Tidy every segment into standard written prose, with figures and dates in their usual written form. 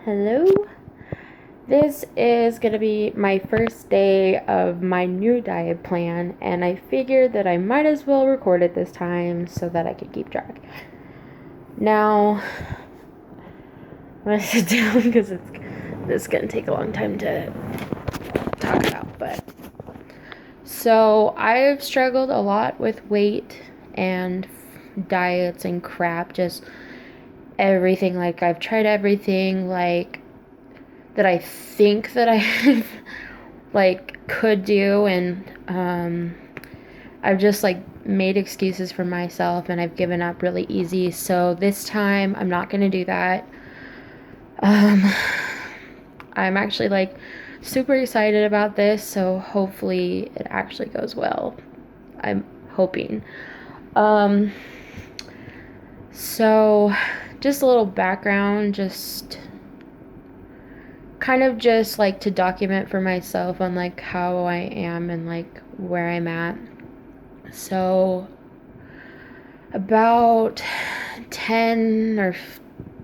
Hello. This is going to be my first day of my new diet plan, and I figured that I might as well record it this time so that I could keep track. Now, I'm going to sit down because this is going to take a long time to talk about. But so I've struggled a lot with weight and diets and crap, just everything. Like, I've tried everything, like, that I think that I could do, and I've just made excuses for myself, and I've given up really easy. So this time I'm not gonna do that. I'm actually super excited about this, so hopefully it actually goes well. I'm hoping. So just a little background, just kind of just to document for myself on how I am and where I'm at. So about 10 or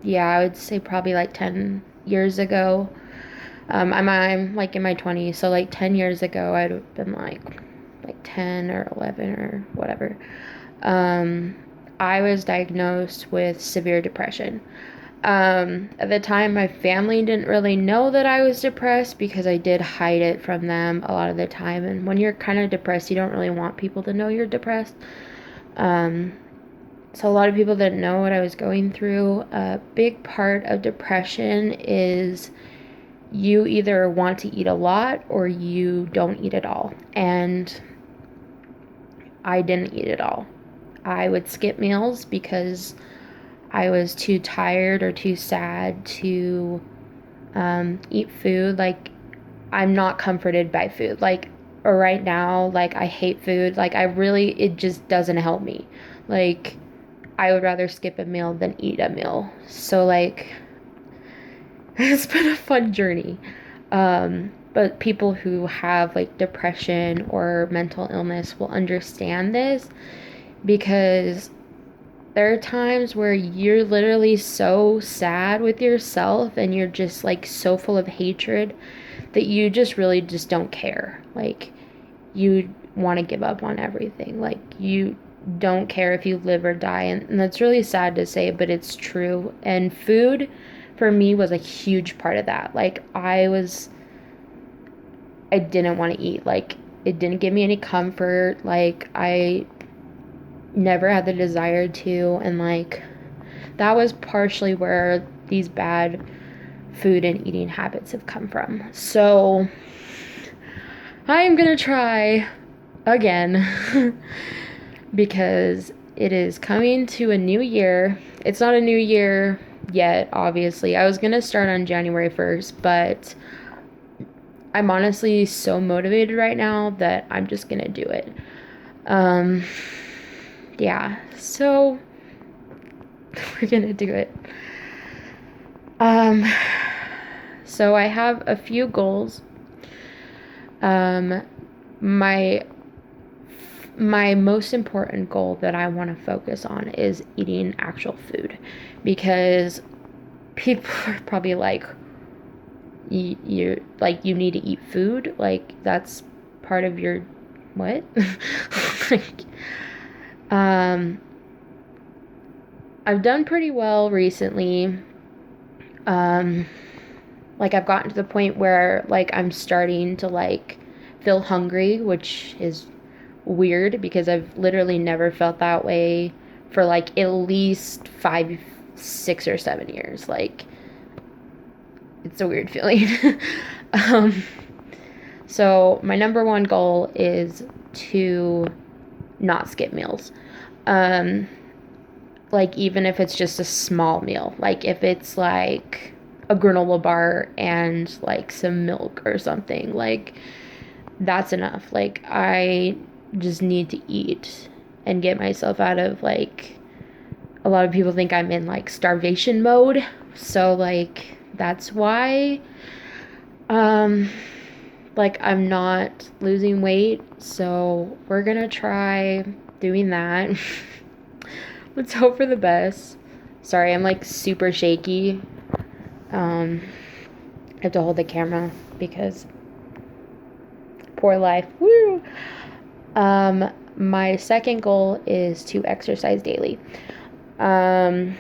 I would say probably 10 years ago, I'm in my 20s, so 10 years ago I'd have been like 10 or 11 or whatever. I was diagnosed with severe depression. At the time, my family didn't really know that I was depressed because I did hide it from them a lot of the time. And when you're kind of depressed, you don't really want people to know you're depressed. So a lot of people didn't know what I was going through. A big part of depression is you either want to eat a lot or you don't eat at all. And I didn't eat at all. I would skip meals because I was too tired or too sad to eat food. I'm not comforted by food. Or right now, I hate food. It just doesn't help me. I would rather skip a meal than eat a meal. So, it's been a fun journey. But people who have, depression or mental illness will understand this, because there are times where you're literally so sad with yourself and you're just so full of hatred that you just really just don't care. You want to give up on everything. You don't care if you live or die. And that's really sad to say, but it's true. And food for me was a huge part of that. I didn't want to eat. It didn't give me any comfort. I never had the desire to, and that was partially where these bad food and eating habits have come from. So I'm gonna try again because it is coming to a new year. It's not a new year yet, obviously. I was gonna start on January 1st, but I'm honestly so motivated right now that I'm just gonna do it. Yeah, so we're gonna do it. So I have a few goals. My most important goal that I want to focus on is eating actual food, because people are probably you need to eat food, that's part of your what? I've done pretty well recently. I've gotten to the point where I'm starting to feel hungry, which is weird because I've literally never felt that way for at least 5, 6, or 7 years. It's a weird feeling. So my number one goal is to not skip meals. Even if it's just a small meal, if it's a granola bar and some milk or something, that's enough. I just need to eat and get myself out of a lot of people think I'm in starvation mode, so that's why I'm not losing weight. So we're gonna try doing that. Let's hope for the best. Sorry, I'm super shaky. I have to hold the camera because poor life. Woo! My second goal is to exercise daily. I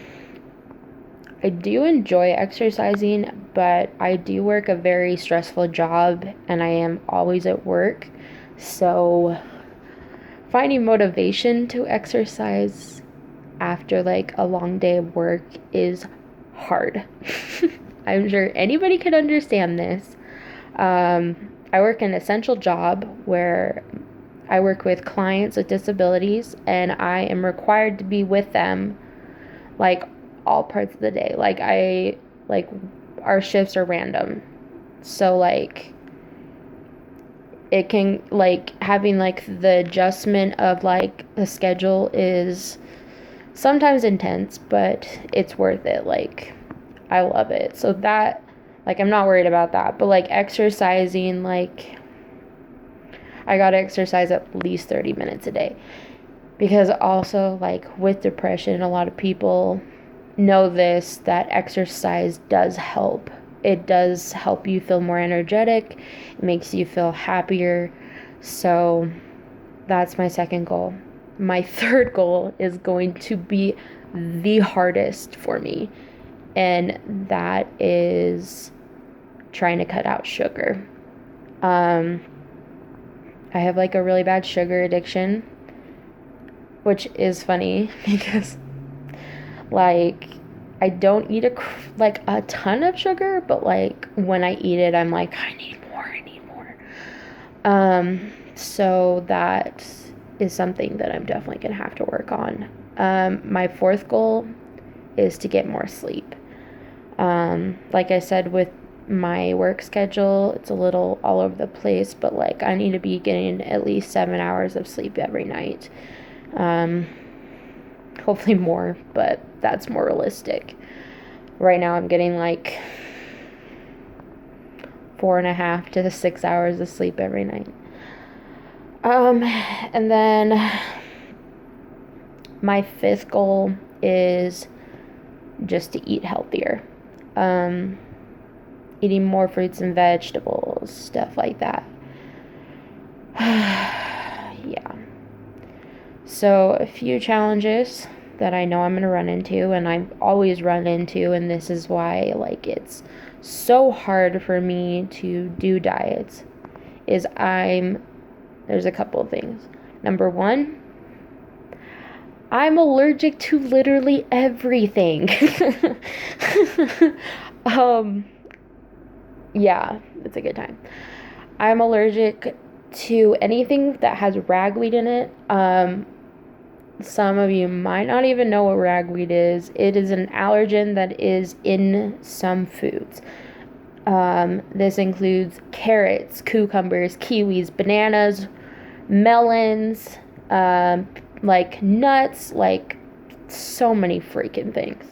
do enjoy exercising, but I do work a very stressful job and I am always at work. So finding motivation to exercise after like a long day of work is hard. I'm sure anybody could understand this. I work an essential job where I work with clients with disabilities and I am required to be with them like all parts of the day. Like our shifts are random. So like it can like having like the adjustment of like the schedule is sometimes intense, but it's worth it. Like I love it. So that like I'm not worried about that. But like exercising, like I gotta exercise at least 30 minutes a day. Because also like with depression, a lot of people know this, that exercise does help. It does help you feel more energetic. It makes you feel happier. So that's my second goal. My third goal is going to be the hardest for me, and that is trying to cut out sugar. I have like a really bad sugar addiction, which is funny because like I don't eat a ton of sugar, but like when I eat it, I'm like I need more. So that is something that I'm definitely gonna have to work on. My fourth goal is to get more sleep. Like I said, with my work schedule, it's a little all over the place, but like I need to be getting at least 7 hours of sleep every night. Hopefully more, but that's more realistic. Right now I'm getting like 4.5 to 6 hours of sleep every night. And then my fifth goal is just to eat healthier. Eating more fruits and vegetables, stuff like that. Yeah. So a few challenges that I know I'm going to run into, and I've always run into, and this is why like it's so hard for me to do diets, is there's a couple of things. Number one, I'm allergic to literally everything. Yeah, it's a good time. I'm allergic to anything that has ragweed in it. Some of you might not even know what ragweed is. It is an allergen that is in some foods. This includes carrots, cucumbers, kiwis, bananas, melons, like nuts, like so many freaking things.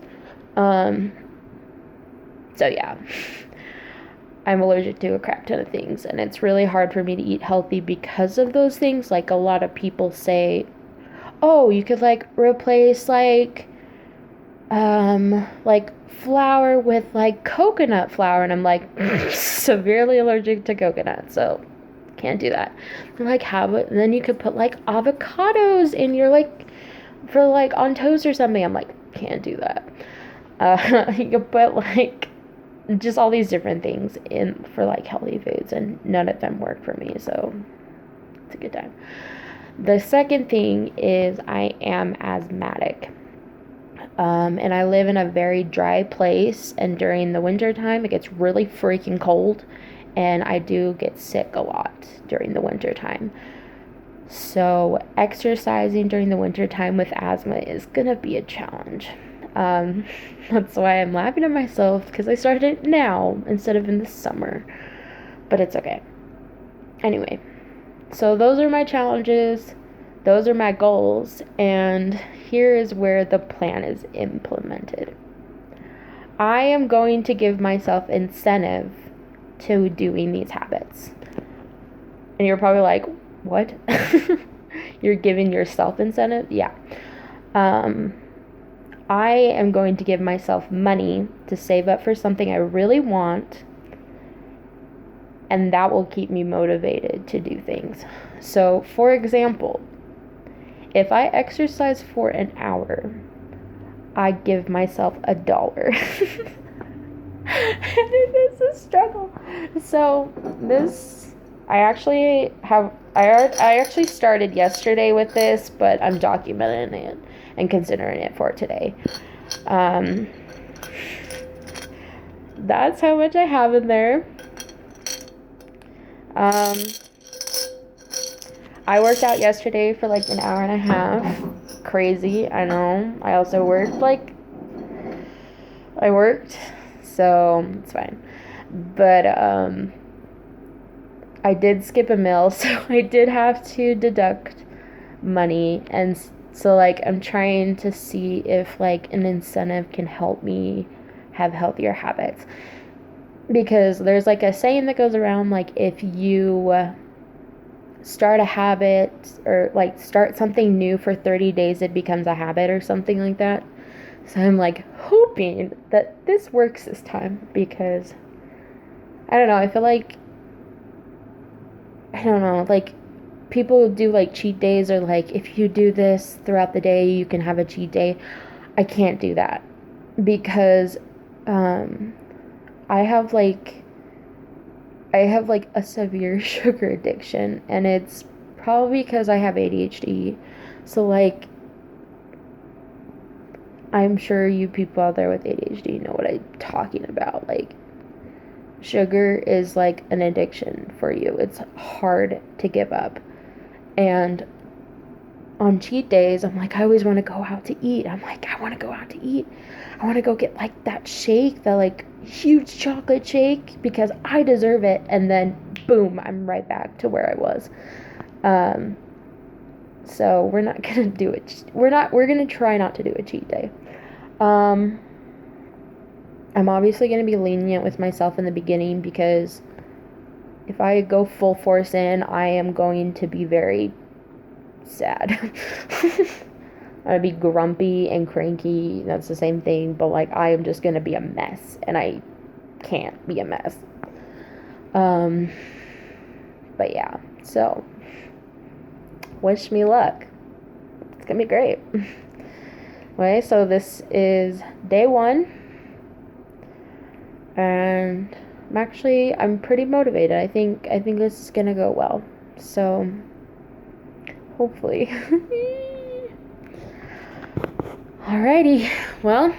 So yeah, I'm allergic to a crap ton of things, and it's really hard for me to eat healthy because of those things. Like a lot of people say, oh, you could like replace like flour with like coconut flour, and I'm like severely allergic to coconut, so can't do that. They're like, then you could put like avocados in your like for like on toast or something. I'm like, can't do that. You could put like just all these different things in for like healthy foods, and none of them work for me, so it's a good time. The second thing is I am asthmatic. And I live in a very dry place, and during the winter time it gets really freaking cold, and I do get sick a lot during the winter time. So exercising during the winter time with asthma is gonna be a challenge. That's why I'm laughing at myself, because I started it now instead of in the summer, but it's okay. Anyway, so those are my challenges, those are my goals, and here is where the plan is implemented. I am going to give myself incentive to doing these habits. And you're probably like, what? You're giving yourself incentive? Yeah. I am going to give myself money to save up for something I really want, and that will keep me motivated to do things. So, for example, if I exercise for an hour, I give myself $1. And it is a struggle. So, I actually started yesterday with this, but I'm documenting it and considering it for today. That's how much I have in there. I worked out yesterday for like an hour and a half. Crazy, I know. I also worked, so it's fine. But I did skip a meal, so I did have to deduct money, and so like I'm trying to see if like an incentive can help me have healthier habits. Because there's like a saying that goes around, like if you start a habit or like start something new for 30 days, it becomes a habit or something like that. So I'm like hoping that this works this time, because I don't know, I feel like, I don't know, like people do like cheat days, or like if you do this throughout the day you can have a cheat day. I can't do that because I have like a severe sugar addiction, and it's probably because I have ADHD. So like I'm sure you people out there with ADHD know what I'm talking about. Like sugar is like an addiction for you. It's hard to give up. And on cheat days, I'm like, I always want to go out to eat. I'm like, I want to go out to eat. I want to go get like that shake, that like huge chocolate shake, because I deserve it. And then boom, I'm right back to where I was. So we're not gonna do it. We're gonna try not to do a cheat day. I'm obviously gonna be lenient with myself in the beginning, because if I go full force in, I am going to be very sad. I'd be grumpy and cranky. That's the same thing, but like I am just gonna be a mess, and I can't be a mess. But yeah, so wish me luck. It's gonna be great. Okay, so this is day 1, and I'm pretty motivated. I think this is gonna go well. So hopefully. Alrighty, well,